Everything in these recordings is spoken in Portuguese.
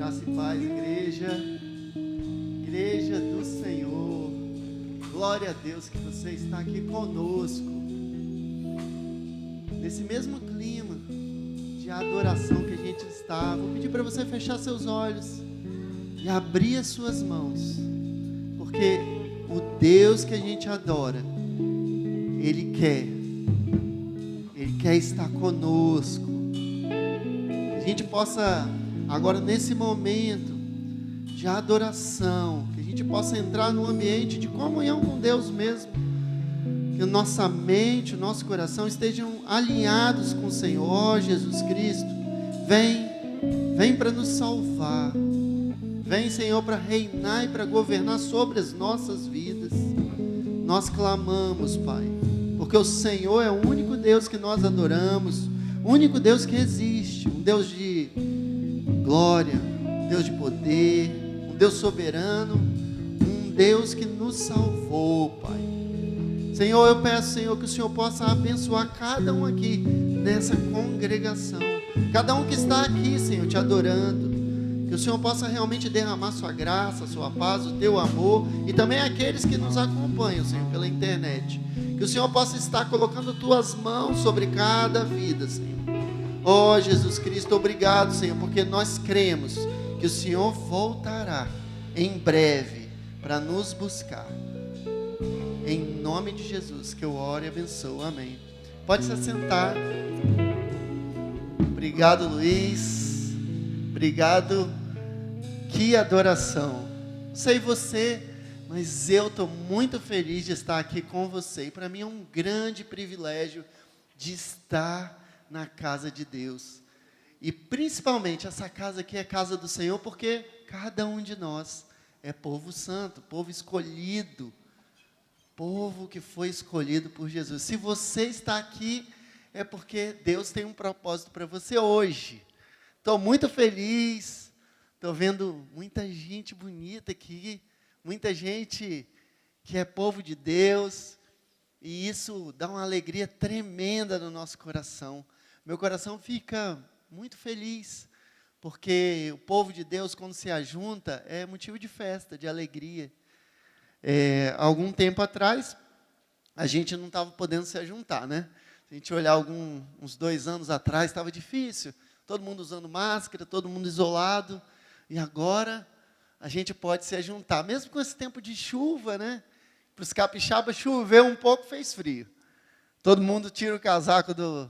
Graça e paz, igreja. Igreja do Senhor. Glória a Deus que você está aqui conosco. Nesse mesmo clima de adoração que a gente está, vou pedir para você fechar seus olhos e abrir as suas mãos. Porque o Deus que a gente adora, Ele quer estar conosco. Que a gente possa, agora nesse momento de adoração, que a gente possa entrar num ambiente de comunhão com Deus mesmo. Que a nossa mente, o nosso coração estejam alinhados com o Senhor Jesus Cristo. Vem para nos salvar. Vem, Senhor, para reinar e para governar sobre as nossas vidas. Nós clamamos, Pai, porque o Senhor é o único Deus que nós adoramos, o único Deus que existe, um Deus de glória, um Deus de poder, um Deus soberano, um Deus que nos salvou, Pai. Senhor, eu peço, Senhor, que o Senhor possa abençoar cada um aqui nessa congregação, cada um que está aqui, Senhor, te adorando. Que o Senhor possa realmente derramar sua graça, sua paz, o teu amor, e também aqueles que nos acompanham, Senhor, pela internet. Que o Senhor possa estar colocando tuas mãos sobre cada vida, Senhor. Oh, Jesus Cristo, obrigado, Senhor, porque nós cremos que o Senhor voltará em breve para nos buscar. Em nome de Jesus que eu oro e abençoo. Amém. Pode se assentar. Obrigado, Luiz. Obrigado, que adoração. Não sei você, mas eu estou muito feliz de estar aqui com você. E para mim é um grande privilégio de estar na casa de Deus. E principalmente essa casa aqui é a casa do Senhor, porque cada um de nós é povo santo, povo escolhido, povo que foi escolhido por Jesus. Se você está aqui, é porque Deus tem um propósito para você hoje. Estou muito feliz, estou vendo muita gente bonita aqui, muita gente que é povo de Deus, e isso dá uma alegria tremenda no nosso coração. Meu coração fica muito feliz, porque o povo de Deus, quando se ajunta, é motivo de festa, de alegria. Algum tempo atrás, a gente não estava podendo se ajuntar, né? Se a gente olhar uns 2 anos atrás, estava difícil. Todo mundo usando máscara, todo mundo isolado. E agora a gente pode se ajuntar. Mesmo com esse tempo de chuva, né? Para os capixabas choveu um pouco, fez frio. Todo mundo tira o casaco do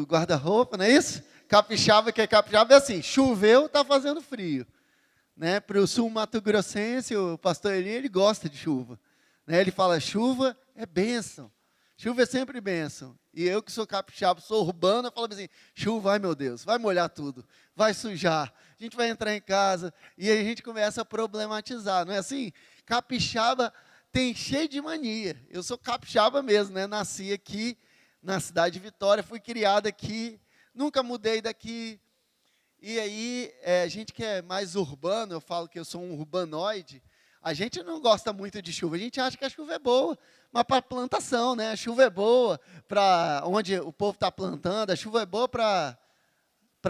guarda-roupa, não é isso? Capixaba, que é capixaba, é assim, choveu, está fazendo frio. Né? Para o sul mato-grossense, o pastor Eli, ele gosta de chuva. Né? Ele fala, chuva é bênção. Chuva é sempre bênção. E eu que sou capixaba, sou urbano, eu falo assim, chuva, ai meu Deus, vai molhar tudo, vai sujar, a gente vai entrar em casa, e aí a gente começa a problematizar, não é assim? Capixaba tem cheio de mania. Eu sou capixaba mesmo, né? Nasci aqui na cidade de Vitória, fui criado aqui, nunca mudei daqui. E aí, a gente que é mais urbano, eu falo que eu sou um urbanoide, a gente não gosta muito de chuva, a gente acha que a chuva é boa, mas para plantação, né? A chuva é boa para onde o povo está plantando, a chuva é boa para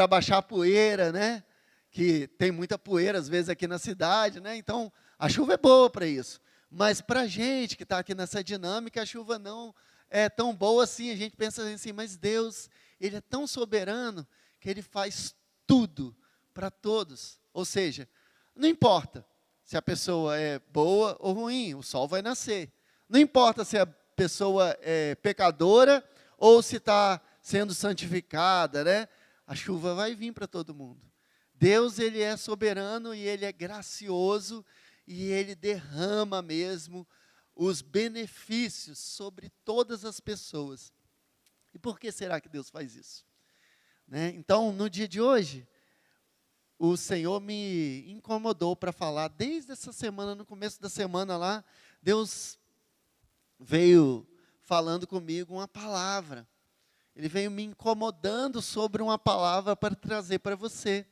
baixar a poeira, né? Que tem muita poeira, às vezes, aqui na cidade, né? Então, a chuva é boa para isso. Mas para a gente que está aqui nessa dinâmica, a chuva não é tão boa assim. A gente pensa assim, mas Deus, Ele é tão soberano que Ele faz tudo para todos. Ou seja, não importa se a pessoa é boa ou ruim, o sol vai nascer. Não importa se a pessoa é pecadora ou se está sendo santificada, né? A chuva vai vir para todo mundo. Deus, Ele é soberano e Ele é gracioso e Ele derrama mesmo os benefícios sobre todas as pessoas. E por que será que Deus faz isso? Né? Então, no dia de hoje, o Senhor me incomodou para falar, desde essa semana, no começo da semana lá, Deus veio falando comigo uma palavra. Ele veio me incomodando sobre uma palavra para trazer para você.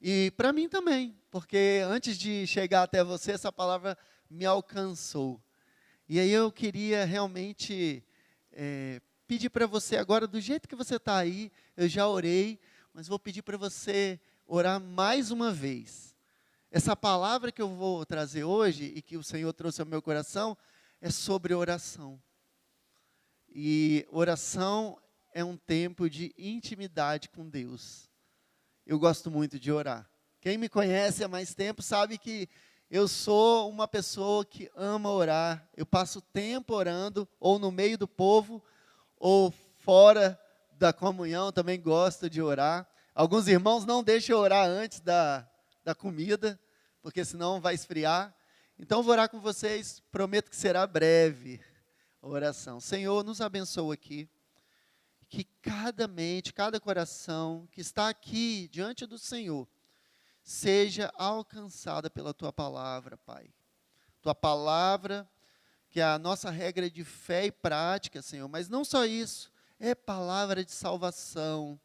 E para mim também, porque antes de chegar até você, essa palavra me alcançou. E aí eu queria realmente pedir para você agora, do jeito que você está aí, eu já orei, mas vou pedir para você orar mais uma vez. Essa palavra que eu vou trazer hoje e que o Senhor trouxe ao meu coração é sobre oração. E oração é um tempo de intimidade com Deus. Eu gosto muito de orar. Quem me conhece há mais tempo sabe que eu sou uma pessoa que ama orar. Eu passo tempo orando, ou no meio do povo, ou fora da comunhão, também gosto de orar. Alguns irmãos não deixam eu orar antes da comida, porque senão vai esfriar. Então vou orar com vocês, prometo que será breve a oração. Senhor, nos abençoa aqui, que cada mente, cada coração que está aqui diante do Senhor, seja alcançada pela Tua palavra, Pai. Tua palavra, que é a nossa regra de fé e prática, Senhor, mas não só isso, é palavra de salvação.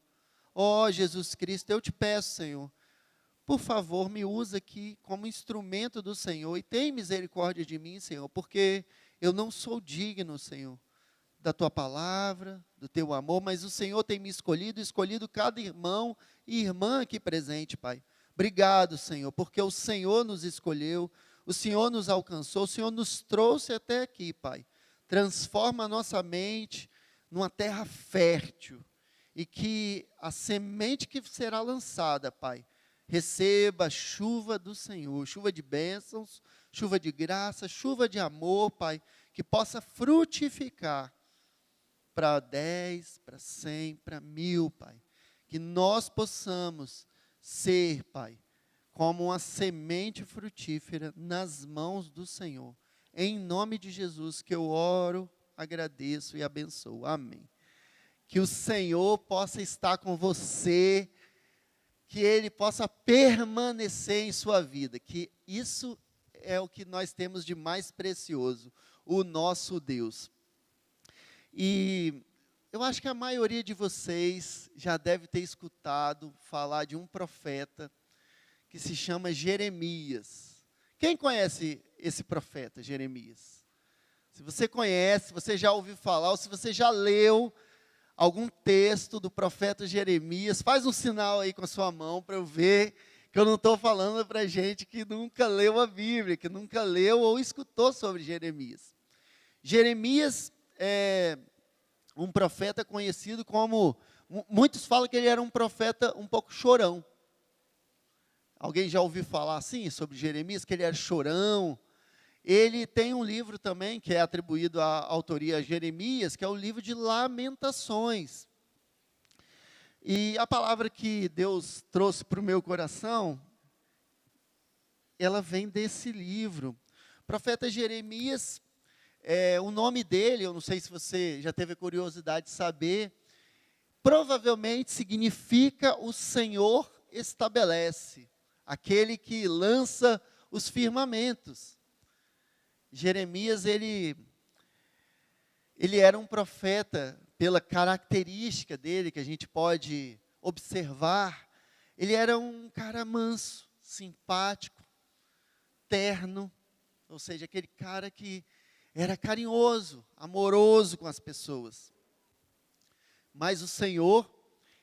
Ó Jesus Cristo, eu te peço, Senhor, por favor, me usa aqui como instrumento do Senhor e tem misericórdia de mim, Senhor, porque eu não sou digno, Senhor, da Tua palavra, do Teu amor, mas o Senhor tem me escolhido cada irmão e irmã aqui presente, Pai. Obrigado, Senhor, porque o Senhor nos escolheu, o Senhor nos alcançou, o Senhor nos trouxe até aqui, Pai. Transforma a nossa mente numa terra fértil e que a semente que será lançada, Pai, receba a chuva do Senhor, chuva de bênçãos, chuva de graça, chuva de amor, Pai, que possa frutificar para 10, para 100, para 1000, Pai. Que nós possamos ser, Pai, como uma semente frutífera nas mãos do Senhor. Em nome de Jesus que eu oro, agradeço e abençoo. Amém. Que o Senhor possa estar com você, que Ele possa permanecer em sua vida, que isso é o que nós temos de mais precioso, o nosso Deus. E eu acho que a maioria de vocês já deve ter escutado falar de um profeta que se chama Jeremias. Quem conhece esse profeta, Jeremias? Se você conhece, se você já ouviu falar, ou se você já leu algum texto do profeta Jeremias, faz um sinal aí com a sua mão para eu ver que eu não estou falando para gente que nunca leu a Bíblia, que nunca leu ou escutou sobre Jeremias. Jeremias é um profeta conhecido como, muitos falam que ele era um profeta um pouco chorão. Alguém já ouviu falar assim sobre Jeremias, que ele era chorão? Ele tem um livro também, que é atribuído à autoria a Jeremias, que é o livro de Lamentações. E a palavra que Deus trouxe para o meu coração, ela vem desse livro. O profeta Jeremias, o nome dele, eu não sei se você já teve a curiosidade de saber, provavelmente significa o Senhor estabelece, aquele que lança os firmamentos. Jeremias, ele era um profeta, pela característica dele, que a gente pode observar, ele era um cara manso, simpático, terno, ou seja, aquele cara que era carinhoso, amoroso com as pessoas. Mas o Senhor,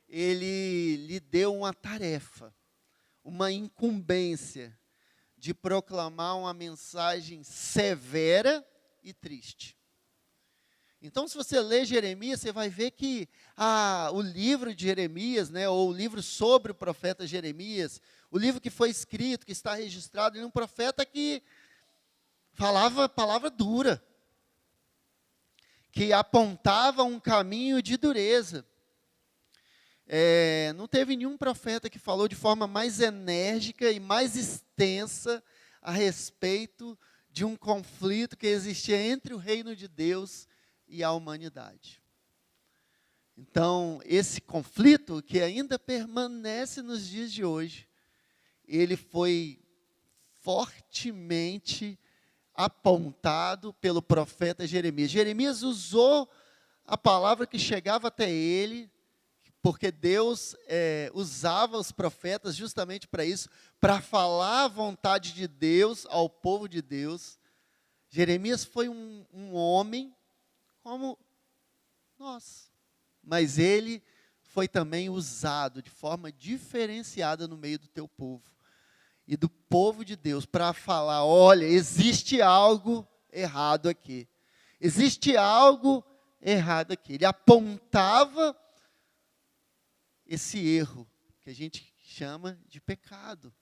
Ele lhe deu uma tarefa, uma incumbência de proclamar uma mensagem severa e triste. Então, se você ler Jeremias, você vai ver que o livro de Jeremias, ou o livro sobre o profeta Jeremias, o livro que foi escrito, que está registrado, ele é um profeta que falava palavra dura, que apontava um caminho de dureza. Não teve nenhum profeta que falou de forma mais enérgica e mais extensa a respeito de um conflito que existia entre o reino de Deus e a humanidade. Então, esse conflito, que ainda permanece nos dias de hoje, ele foi fortemente apontado pelo profeta Jeremias. Jeremias usou a palavra que chegava até ele, porque Deus usava os profetas justamente para isso, para falar a vontade de Deus ao povo de Deus. Jeremias foi um homem como nós, mas ele foi também usado de forma diferenciada no meio do teu povo e do povo de Deus para falar: olha, existe algo errado aqui. Existe algo errado aqui. Ele apontava esse erro que a gente chama de pecado.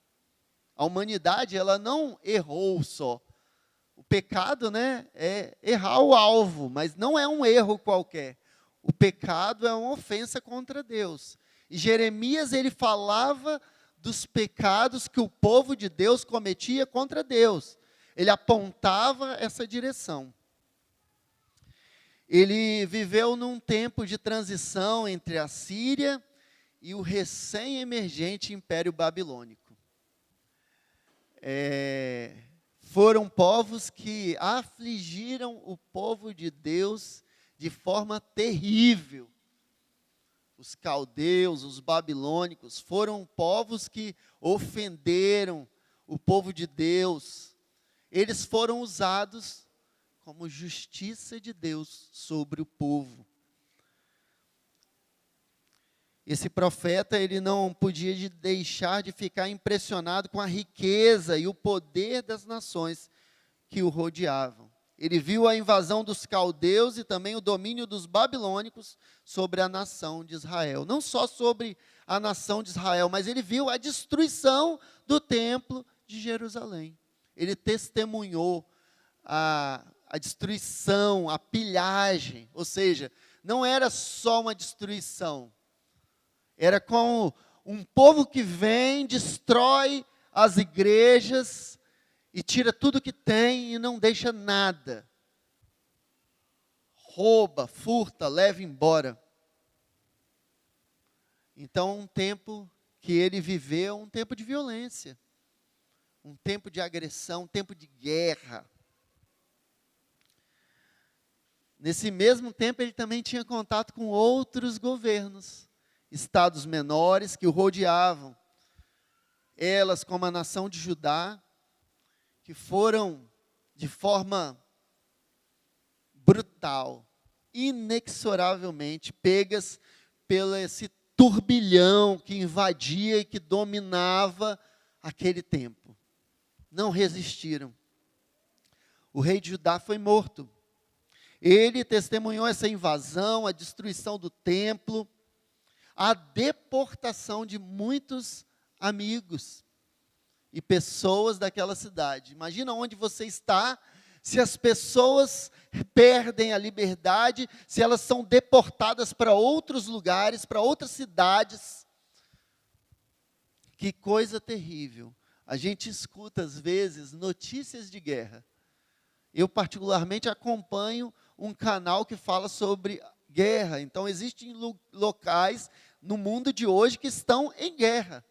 A humanidade, ela não errou só. O pecado, né, é errar o alvo, mas não é um erro qualquer. O pecado é uma ofensa contra Deus. E Jeremias, ele falava dos pecados que o povo de Deus cometia contra Deus. Ele apontava essa direção. Ele viveu num tempo de transição entre a Síria e o recém-emergente Império Babilônico. Foram povos que afligiram o povo de Deus de forma terrível. Os caldeus, os babilônicos, foram povos que ofenderam o povo de Deus. Eles foram usados como justiça de Deus sobre o povo. Esse profeta, ele não podia deixar de ficar impressionado com a riqueza e o poder das nações que o rodeavam. Ele viu a invasão dos caldeus e também o domínio dos babilônicos sobre a nação de Israel. Não só sobre a nação de Israel, mas ele viu a destruição do templo de Jerusalém. Ele testemunhou a destruição, a pilhagem, ou seja, não era só uma destruição. Era como um povo que vem, destrói as igrejas e tira tudo que tem e não deixa nada. Rouba, furta, leva embora. Então, um tempo que ele viveu, um tempo de violência, um tempo de agressão, um tempo de guerra. Nesse mesmo tempo, ele também tinha contato com outros governos, estados menores que o rodeavam. Elas, como a nação de Judá, que foram de forma brutal, inexoravelmente pegas pelo esse turbilhão que invadia e que dominava aquele tempo. Não resistiram. O rei de Judá foi morto. Ele testemunhou essa invasão, a destruição do templo, a deportação de muitos amigos e pessoas daquela cidade. Imagina onde você está, se as pessoas perdem a liberdade, se elas são deportadas para outros lugares, para outras cidades. Que coisa terrível. A gente escuta, às vezes, notícias de guerra. Eu, particularmente, acompanho um canal que fala sobre guerra. Então, existem locais no mundo de hoje que estão em guerra.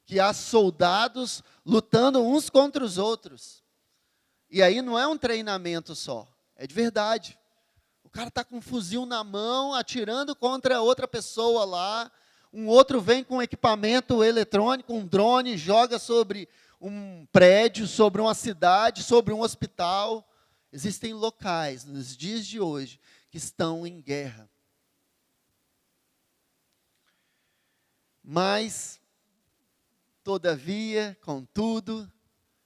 Que há soldados lutando uns contra os outros. E aí não é um treinamento só, é de verdade. O cara está com um fuzil na mão, atirando contra outra pessoa lá. Um outro vem com equipamento eletrônico, um drone, joga sobre um prédio, sobre uma cidade, sobre um hospital. Existem locais, nos dias de hoje, que estão em guerra. Mas, todavia, contudo,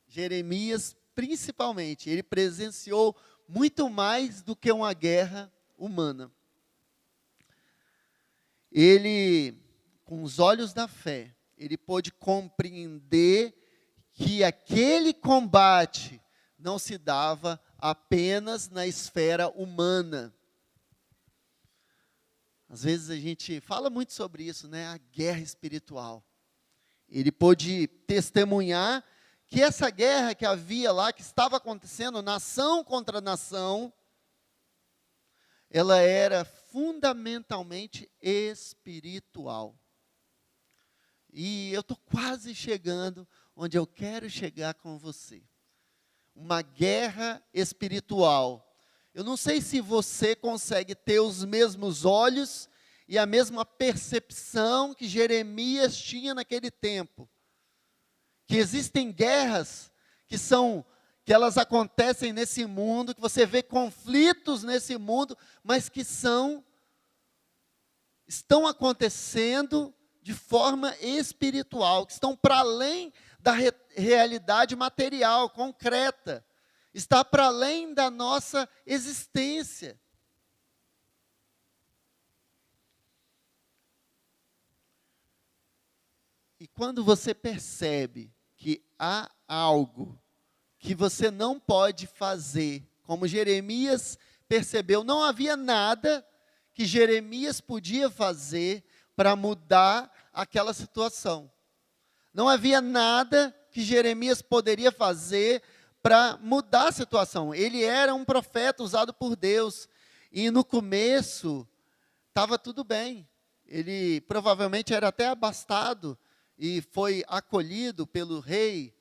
Jeremias, principalmente, ele presenciou muito mais do que uma guerra humana. Ele, com os olhos da fé, ele pôde compreender que aquele combate não se dava apenas na esfera humana. Às vezes a gente fala muito sobre isso, né? A guerra espiritual. Ele pôde testemunhar que essa guerra que havia lá, que estava acontecendo, nação contra nação, ela era fundamentalmente espiritual. E eu estou quase chegando onde eu quero chegar com você. Uma guerra espiritual. Eu não sei se você consegue ter os mesmos olhos e a mesma percepção que Jeremias tinha naquele tempo. Que existem guerras que elas acontecem nesse mundo, que você vê conflitos nesse mundo, mas que são estão acontecendo de forma espiritual, que estão para além da realidade material, concreta, está para além da nossa existência. E quando você percebe que há algo que você não pode fazer, como Jeremias percebeu, não havia nada que Jeremias podia fazer para mudar aquela situação. Não havia nada que Jeremias poderia fazer para mudar a situação. Ele era um profeta usado por Deus. E no começo, estava tudo bem. Ele provavelmente era até abastado e foi acolhido pelo rei.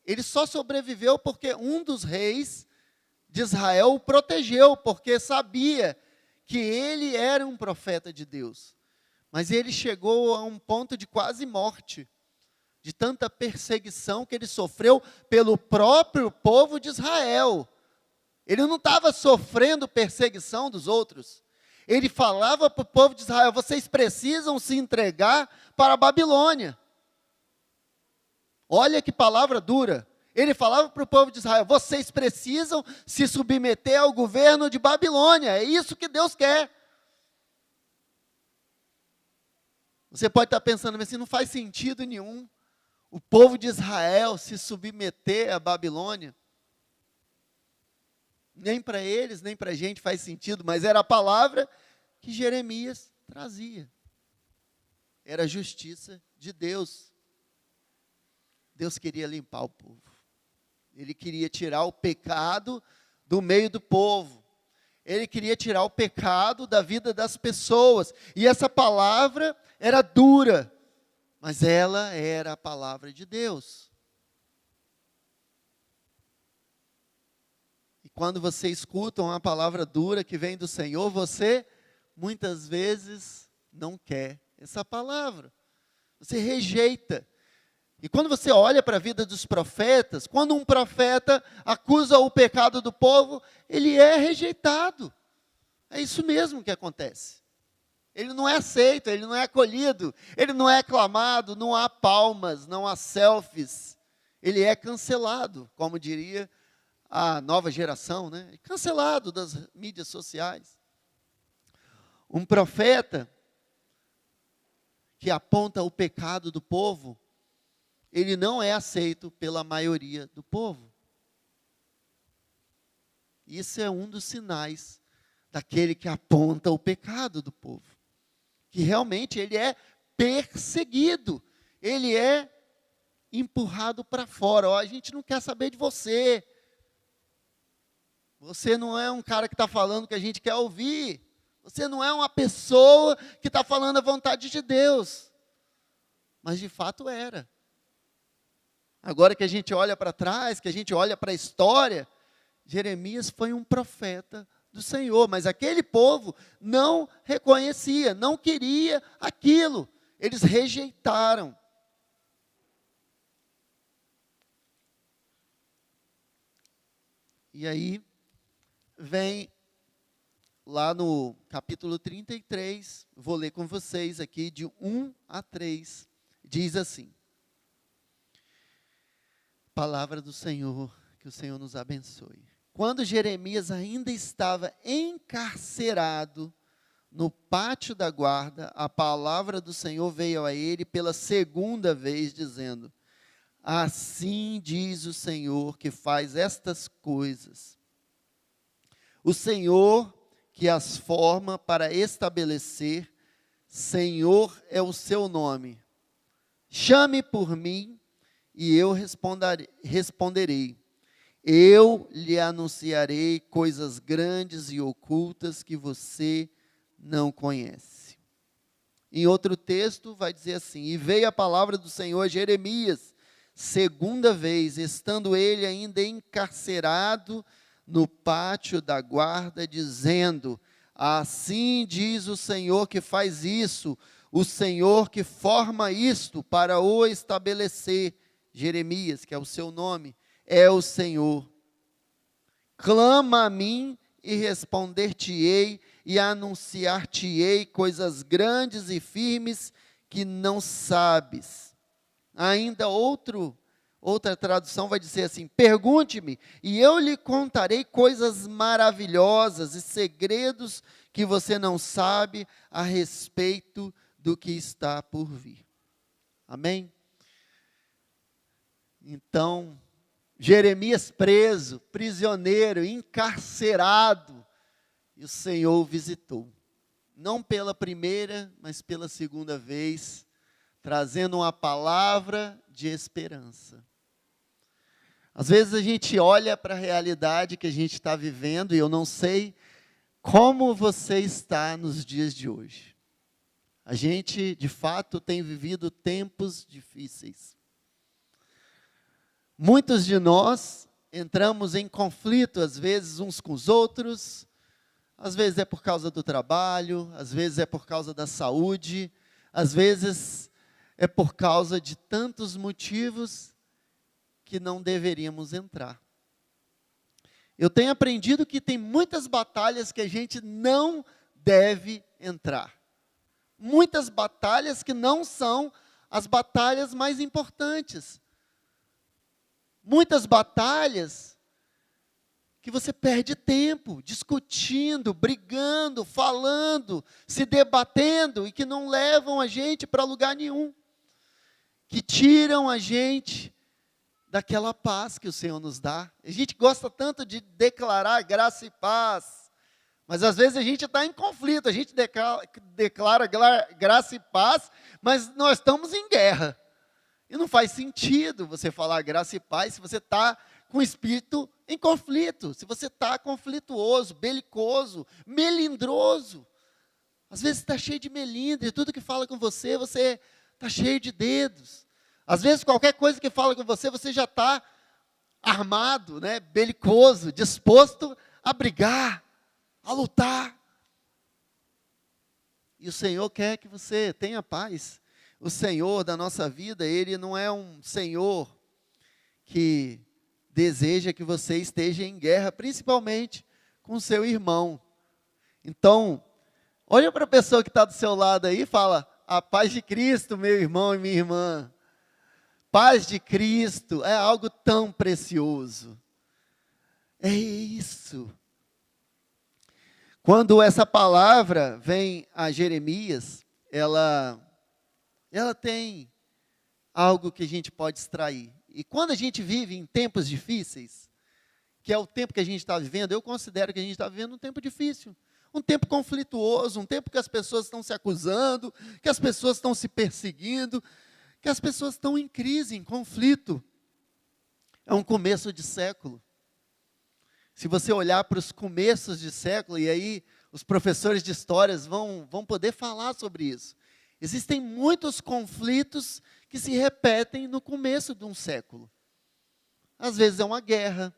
Ele só sobreviveu porque um dos reis de Israel o protegeu, porque sabia que ele era um profeta de Deus. Mas ele chegou a um ponto de quase morte, de tanta perseguição que ele sofreu pelo próprio povo de Israel. Ele não estava sofrendo perseguição dos outros. Ele falava para o povo de Israel: vocês precisam se entregar para a Babilônia. Olha que palavra dura. Ele falava para o povo de Israel: vocês precisam se submeter ao governo de Babilônia. É isso que Deus quer. Você pode estar pensando, mas assim, não faz sentido nenhum o povo de Israel se submeter à Babilônia. Nem para eles, nem para a gente faz sentido, mas era a palavra que Jeremias trazia. Era a justiça de Deus. Deus queria limpar o povo. Ele queria tirar o pecado do meio do povo. Ele queria tirar o pecado da vida das pessoas. E essa palavra era dura, mas ela era a palavra de Deus. E quando você escuta uma palavra dura que vem do Senhor, você muitas vezes não quer essa palavra. Você rejeita. E quando você olha para a vida dos profetas, quando um profeta acusa o pecado do povo, ele é rejeitado. É isso mesmo que acontece. Ele não é aceito, ele não é acolhido, ele não é aclamado, não há palmas, não há selfies. Ele é cancelado, como diria a nova geração, né? Cancelado das mídias sociais. Um profeta que aponta o pecado do povo, ele não é aceito pela maioria do povo. Isso é um dos sinais daquele que aponta o pecado do povo. Que realmente ele é perseguido, ele é empurrado para fora. A gente não quer saber de você. Você não é um cara que está falando o que a gente quer ouvir. Você não é uma pessoa que está falando a vontade de Deus. Mas de fato era. Agora que a gente olha para trás, que a gente olha para a história, Jeremias foi um profeta do Senhor, mas aquele povo não reconhecia, não queria aquilo, eles rejeitaram. E aí, vem lá no capítulo 33, vou ler com vocês aqui, de 1 a 3, diz assim: Palavra do Senhor, que o Senhor nos abençoe. Quando Jeremias ainda estava encarcerado no pátio da guarda, a palavra do Senhor veio a ele pela segunda vez, dizendo: Assim diz o Senhor que faz estas coisas. O Senhor que as forma para estabelecer, Senhor é o seu nome. Chame por mim, e eu responderei. Eu lhe anunciarei coisas grandes e ocultas que você não conhece. Em outro texto vai dizer assim: E veio a palavra do Senhor a Jeremias, segunda vez, estando ele ainda encarcerado no pátio da guarda, dizendo: Assim diz o Senhor que faz isso, o Senhor que forma isto para o estabelecer. Jeremias, que é o seu nome, é o Senhor. Clama a mim e responder-te-ei, e anunciar-te-ei coisas grandes e firmes que não sabes. Ainda outra tradução vai dizer assim: pergunte-me, e eu lhe contarei coisas maravilhosas e segredos que você não sabe a respeito do que está por vir. Amém? Então, Jeremias preso, prisioneiro, encarcerado, e o Senhor o visitou. Não pela primeira, mas pela segunda vez, trazendo uma palavra de esperança. Às vezes a gente olha para a realidade que a gente está vivendo, e eu não sei como você está nos dias de hoje. A gente, de fato, tem vivido tempos difíceis. Muitos de nós entramos em conflito, às vezes, uns com os outros, às vezes é por causa do trabalho, às vezes é por causa da saúde, às vezes é por causa de tantos motivos que não deveríamos entrar. Eu tenho aprendido que tem muitas batalhas que a gente não deve entrar. Muitas batalhas que não são as batalhas mais importantes. Muitas batalhas que você perde tempo discutindo, brigando, falando, se debatendo e que não levam a gente para lugar nenhum. Que tiram a gente daquela paz que o Senhor nos dá. A gente gosta tanto de declarar graça e paz, mas às vezes a gente está em conflito, a gente declara graça e paz, mas nós estamos em guerra. E não faz sentido você falar graça e paz se você está com o espírito em conflito, se você está conflituoso, belicoso, melindroso. Às vezes está cheio de melindre, tudo que fala com você está cheio de dedos. Às vezes qualquer coisa que fala com você já está armado, né, belicoso, disposto a brigar, a lutar. E o Senhor quer que você tenha paz. O Senhor da nossa vida, Ele não é um Senhor que deseja que você esteja em guerra, principalmente com seu irmão. Então, olha para a pessoa que está do seu lado aí e fala: a paz de Cristo, meu irmão e minha irmã. Paz de Cristo é algo tão precioso. É isso. Quando essa palavra vem a Jeremias, ela tem algo que a gente pode extrair. E quando a gente vive em tempos difíceis, que é o tempo que a gente está vivendo, eu considero que a gente está vivendo um tempo difícil. Um tempo conflituoso, um tempo que as pessoas estão se acusando, que as pessoas estão se perseguindo, que as pessoas estão em crise, em conflito. É um começo de século. Se você olhar para os começos de século, e aí os professores de histórias vão poder falar sobre isso. Existem muitos conflitos que se repetem no começo de um século. Às vezes é uma guerra,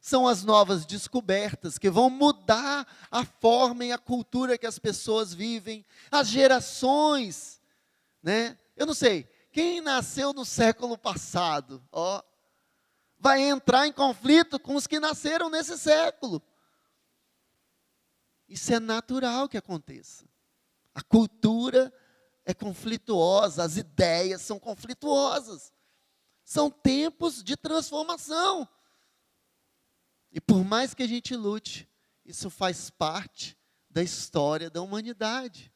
são as novas descobertas que vão mudar a forma e a cultura que as pessoas vivem, as gerações, né? Eu não sei, quem nasceu no século passado, vai entrar em conflito com os que nasceram nesse século. Isso é natural que aconteça. A cultura é conflituosa, as ideias são conflituosas. São tempos de transformação. E por mais que a gente lute, isso faz parte da história da humanidade.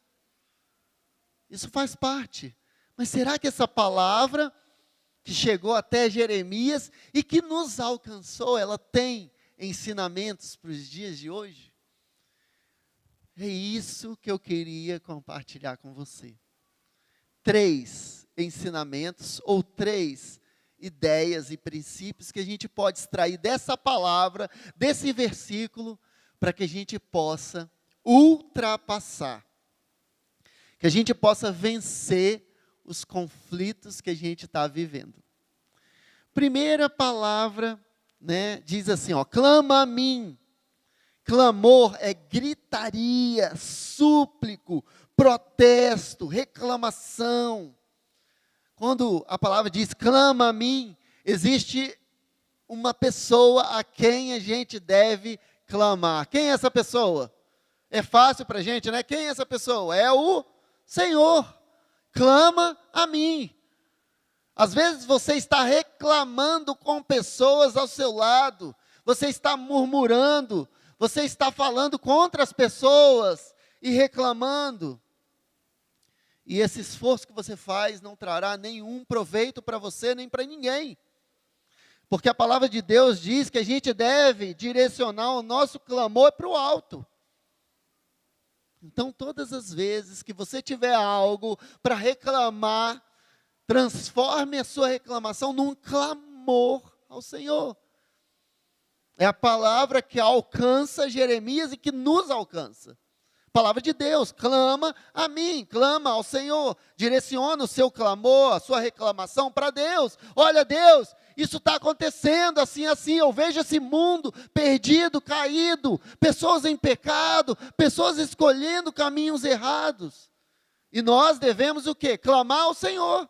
Isso faz parte. Mas será que essa palavra que chegou até Jeremias e que nos alcançou, ela tem ensinamentos para os dias de hoje? É isso que eu queria compartilhar com você. 3 ensinamentos ou 3 ideias e princípios que a gente pode extrair dessa palavra, desse versículo, para que a gente possa ultrapassar, que a gente possa vencer os conflitos que a gente está vivendo. Primeira palavra, né, diz assim, clama a mim. Clamor é gritaria, súplico, protesto, reclamação. Quando a palavra diz clama a mim, existe uma pessoa a quem a gente deve clamar. Quem é essa pessoa? É fácil para a gente, né? Quem é essa pessoa? É o Senhor. Clama a mim. Às vezes você está reclamando com pessoas ao seu lado, você está murmurando, você está falando contra as pessoas e reclamando. E esse esforço que você faz não trará nenhum proveito para você nem para ninguém. Porque a palavra de Deus diz que a gente deve direcionar o nosso clamor para o alto. Então, todas as vezes que você tiver algo para reclamar, transforme a sua reclamação num clamor ao Senhor. É a palavra que alcança Jeremias e que nos alcança. Palavra de Deus, clama a mim, clama ao Senhor, direciona o seu clamor, a sua reclamação para Deus. Olha, Deus, isso está acontecendo assim, assim, eu vejo esse mundo perdido, caído, pessoas em pecado, pessoas escolhendo caminhos errados. E nós devemos o quê? Clamar ao Senhor.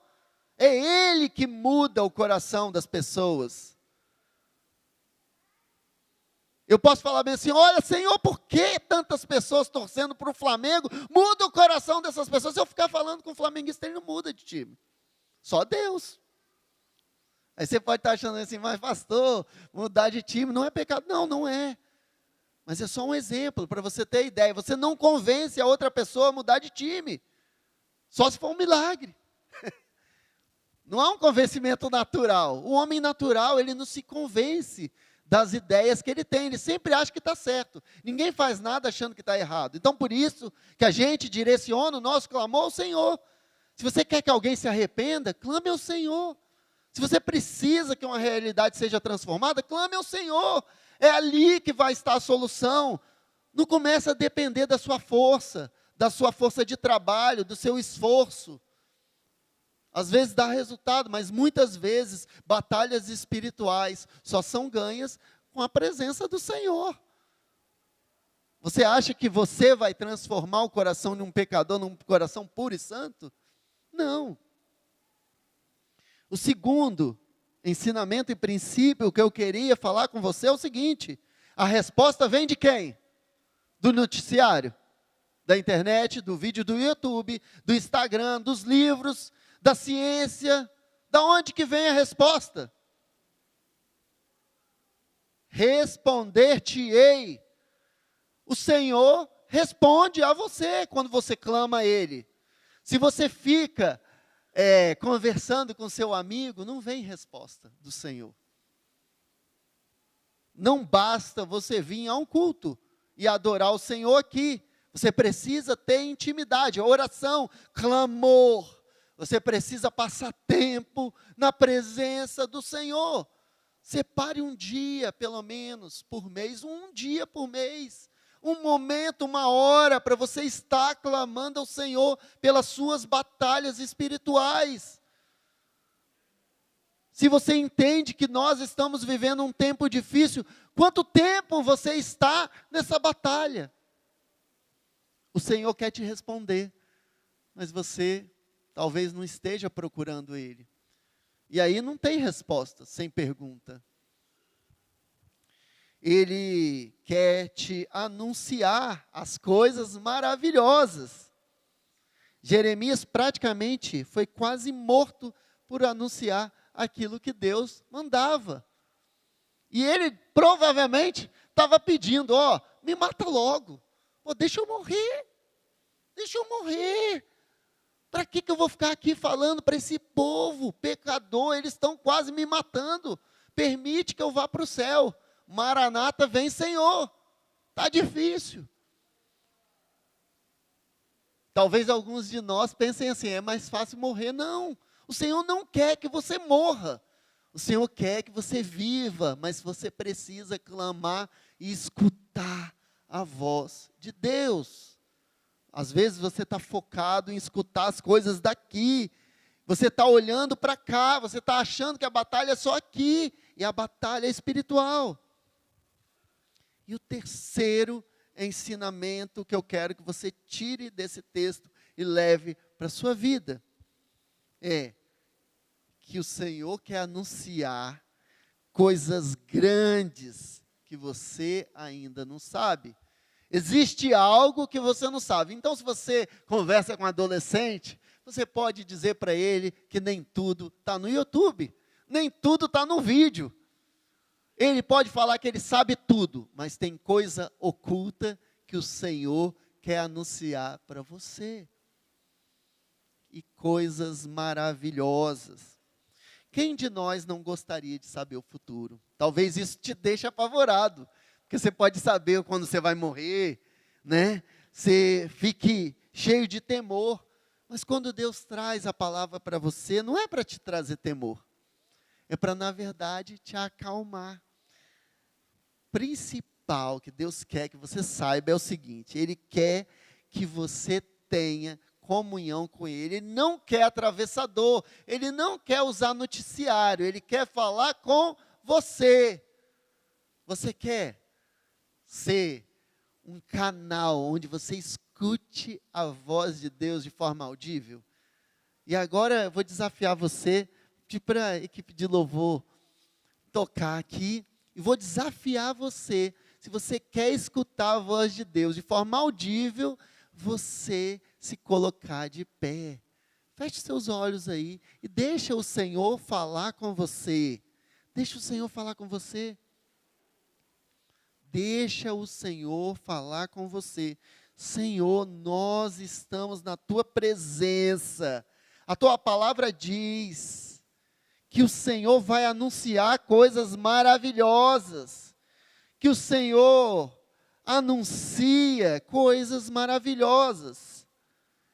É Ele que muda o coração das pessoas. Eu posso falar bem assim, olha, Senhor, por que tantas pessoas torcendo para o Flamengo? Muda o coração dessas pessoas. Se eu ficar falando com o flamenguista, ele não muda de time. Só Deus. Aí você pode estar achando assim, mas pastor, mudar de time não é pecado. Não, não é. Mas é só um exemplo, para você ter ideia. Você não convence a outra pessoa a mudar de time. Só se for um milagre. Não há um convencimento natural. O homem natural, ele não se convence das ideias que ele tem, ele sempre acha que está certo. Ninguém faz nada achando que está errado. Então, por isso que a gente direciona o nosso clamor ao Senhor. Se você quer que alguém se arrependa, clame ao Senhor. Se você precisa que uma realidade seja transformada, clame ao Senhor. É ali que vai estar a solução. Não começa a depender da sua força de trabalho, do seu esforço. Às vezes dá resultado, mas muitas vezes batalhas espirituais só são ganhas com a presença do Senhor. Você acha que você vai transformar o coração de um pecador num coração puro e santo? Não. O segundo ensinamento e princípio que eu queria falar com você é o seguinte: a resposta vem de quem? Do noticiário, da internet, do vídeo do YouTube, do Instagram, dos livros, da ciência. Da onde que vem a resposta? Responder-te-ei. O Senhor responde a você quando você clama a Ele. Se você fica conversando com seu amigo, não vem resposta do Senhor. Não basta você vir a um culto e adorar o Senhor aqui. Você precisa ter intimidade, oração, clamor. Você precisa passar tempo na presença do Senhor. Separe um dia, pelo menos, por mês, um dia por mês. Um momento, uma hora, para você estar clamando ao Senhor pelas suas batalhas espirituais. Se você entende que nós estamos vivendo um tempo difícil, quanto tempo você está nessa batalha? O Senhor quer te responder, mas você talvez não esteja procurando Ele. E aí não tem resposta, sem pergunta. Ele quer te anunciar as coisas maravilhosas. Jeremias praticamente foi quase morto por anunciar aquilo que Deus mandava. E ele provavelmente estava pedindo, me mata logo. Deixa eu morrer. Deixa eu morrer. Para que eu vou ficar aqui falando para esse povo pecador? Eles estão quase me matando. Permite que eu vá para o céu. Maranata, vem Senhor. Está difícil. Talvez alguns de nós pensem assim, é mais fácil morrer. Não, o Senhor não quer que você morra. O Senhor quer que você viva, mas você precisa clamar e escutar a voz de Deus. Às vezes você está focado em escutar as coisas daqui. Você está olhando para cá, você está achando que a batalha é só aqui. E a batalha é espiritual. E o terceiro ensinamento que eu quero que você tire desse texto e leve para a sua vida é que o Senhor quer anunciar coisas grandes que você ainda não sabe. Existe algo que você não sabe. Então, se você conversa com um adolescente, você pode dizer para ele que nem tudo está no YouTube, nem tudo está no vídeo. Ele pode falar que ele sabe tudo, mas tem coisa oculta que o Senhor quer anunciar para você. E coisas maravilhosas. Quem de nós não gostaria de saber o futuro? Talvez isso te deixe apavorado, porque você pode saber quando você vai morrer, né? Você fique cheio de temor. Mas quando Deus traz a palavra para você, não é para te trazer temor. É para, na verdade, te acalmar. Principal que Deus quer que você saiba é o seguinte: Ele quer que você tenha comunhão com Ele. Ele não quer atravessador, Ele não quer usar noticiário, Ele quer falar com você. Você quer ser um canal onde você escute a voz de Deus de forma audível? E agora eu vou desafiar você, pedir para a equipe de louvor tocar aqui, e vou desafiar você, se você quer escutar a voz de Deus de forma audível, você se colocar de pé. Feche seus olhos aí e deixa o Senhor falar com você. Deixa o Senhor falar com você. Deixa o Senhor falar com você. Senhor, nós estamos na Tua presença. A Tua palavra diz que o Senhor vai anunciar coisas maravilhosas. Que o Senhor anuncia coisas maravilhosas.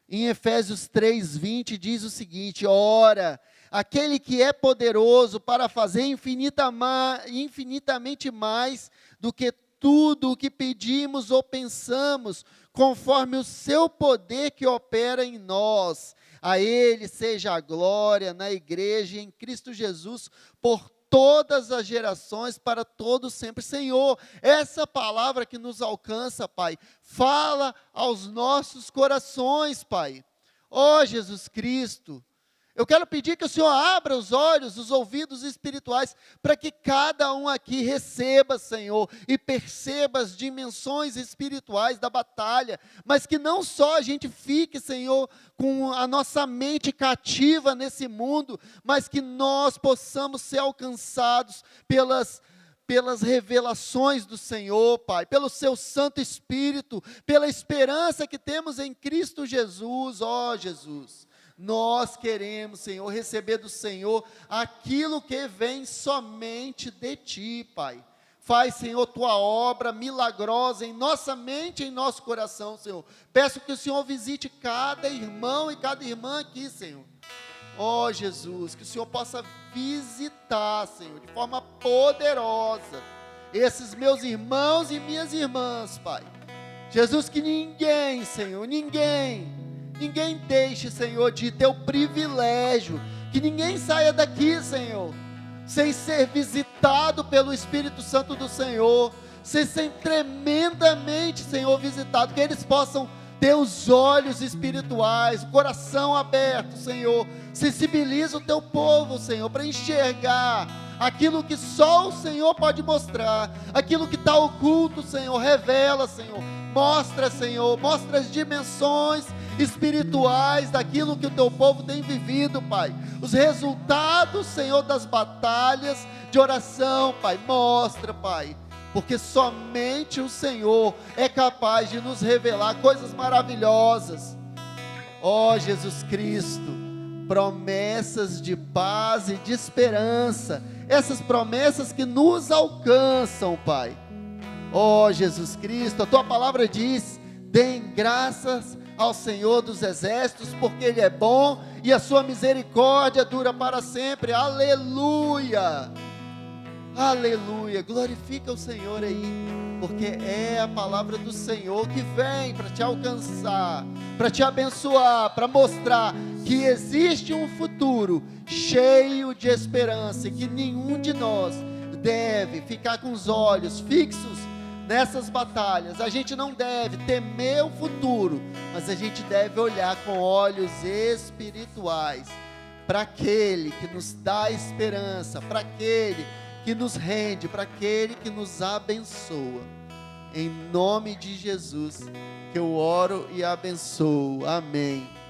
Em Efésios 3:20 diz o seguinte: ora, aquele que é poderoso para fazer infinitamente mais do que tudo o que pedimos ou pensamos, conforme o seu poder que opera em nós. A Ele seja a glória na igreja e em Cristo Jesus, por todas as gerações, para todos sempre. Senhor, essa palavra que nos alcança, Pai, fala aos nossos corações, Pai. Ó Jesus Cristo, eu quero pedir que o Senhor abra os olhos, os ouvidos espirituais, para que cada um aqui receba, Senhor, e perceba as dimensões espirituais da batalha, mas que não só a gente fique, Senhor, com a nossa mente cativa nesse mundo, mas que nós possamos ser alcançados pelas revelações do Senhor, Pai, pelo Seu Santo Espírito, pela esperança que temos em Cristo Jesus. Ó Jesus, nós queremos, Senhor, receber do Senhor aquilo que vem somente de Ti, Pai. Faz, Senhor, Tua obra milagrosa em nossa mente e em nosso coração, Senhor. Peço que o Senhor visite cada irmão e cada irmã aqui, Senhor. Ó Jesus, que o Senhor possa visitar, Senhor, de forma poderosa, esses meus irmãos e minhas irmãs, Pai. Jesus, que ninguém, Senhor, ninguém deixe, Senhor, de ter o privilégio, que ninguém saia daqui, Senhor, sem ser visitado pelo Espírito Santo do Senhor, sem ser tremendamente, Senhor, visitado, que eles possam ter os olhos espirituais, o coração aberto, Senhor. Sensibiliza o Teu povo, Senhor, para enxergar aquilo que só o Senhor pode mostrar, aquilo que está oculto, Senhor, revela, Senhor, mostra, Senhor, mostra as dimensões espirituais daquilo que o Teu povo tem vivido, Pai, os resultados, Senhor, das batalhas de oração, Pai, mostra, Pai, porque somente o Senhor é capaz de nos revelar coisas maravilhosas. Ó Jesus Cristo, promessas de paz e de esperança, essas promessas que nos alcançam, Pai. Ó Jesus Cristo, a Tua palavra diz: deem graças ao Senhor dos exércitos, porque Ele é bom e a Sua misericórdia dura para sempre. Aleluia, aleluia, glorifica o Senhor aí, porque é a palavra do Senhor que vem para te alcançar, para te abençoar, para mostrar que existe um futuro cheio de esperança e que nenhum de nós deve ficar com os olhos fixos nessas batalhas. A gente não deve temer o futuro, mas a gente deve olhar com olhos espirituais para aquele que nos dá esperança, para aquele que nos rende, para aquele que nos abençoa. Em nome de Jesus, que eu oro e abençoo. Amém.